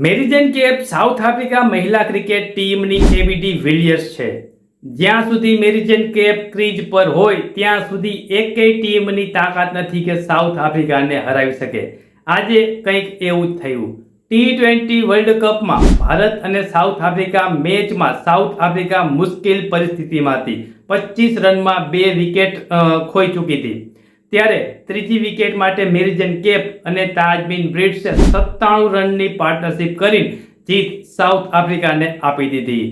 મેરિજન cap south Africa મહિલા cricket ટીમની એબી Villiers છે. જ્યાં સુધી મેરિજન કેપ ક્રીઝ પર હોય ત્યાં સુધી એકેય ટીમની તાકાત નથી કે સાઉથ આફ્રિકાને હરાવી શકે. આજે કંઈક એવું જ થયું. T20 વર્લ્ડ કપમાં ભારત અને સાઉથ આફ્રિકા મેચમાં સાઉથ આફ્રિકા મુશ્કેલ પરિસ્થિતિમાં હતી. 25 રનમાં 2 વિકેટ ખોઈ ચૂકી હતી. ત્યારે ત્રીજી વિકેટ માટે મેરિજન કેપ અને તાજમીન બ્રિટ્સે 97 રનની પાર્ટનરશિપ કરીને જીત સાઉથ આફ્રિકાને આપી દીધી.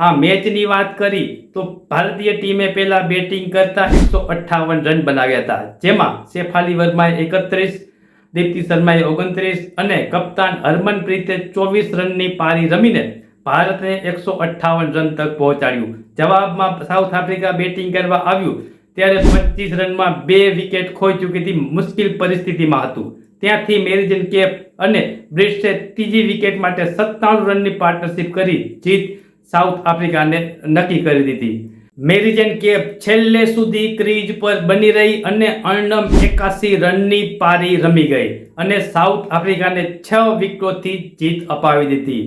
આ મેચની વાત કરી તો ભારતીય ટીમે પહેલા બેટિંગ કરતા 158 રન બનાવ્યા હતા, જેમાં શેફાલી વર્માએ 31, દીપ્તિ શર્માએ 29 અને કપ્તાન હરમનપ્રીતે 24 રનની પારી રમીને ભારતને 158 રન તક પહોંચાડ્યું. જવાબમાં સાઉથ આફ્રિકા બેટિંગ કરવા આવ્યું ત્યારે 25 રનમાં 2 વિકેટ ખોઈ ચૂકી હતી, મુશ્કેલ પરિસ્થિતિમાં હતું. ત્યાંથી મેરિજન કેપ અને બ્રિટ્સે ત્રીજી વિકેટ માટે 97 રનની પાર્ટનરશિપ કરી જીત સાઉથ આફ્રિકાને નક્કી કરી દીધી. મેરિજન કેપ છેલ્લે સુધી ક્રીઝ પર બની રહી અને અણનમ 81 રનની પારી રમી ગઈ અને સાઉથ આફ્રિકાને 6 વિકેટોથી જીત અપાવી દીધી.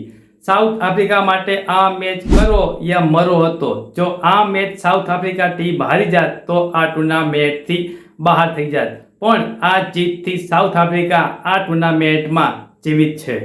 સાઉથ આફ્રિકા માટે આ મેચ કરો યા મરો હતો. જો આ મેચ સાઉથ આફ્રિકા ટીમ હારી જાત તો આ ટુર્નામેન્ટથી બહાર થઈ જાત, પણ આ જીતથી સાઉથ આફ્રિકા આ ટુર્નામેન્ટમાં જીવિત છે.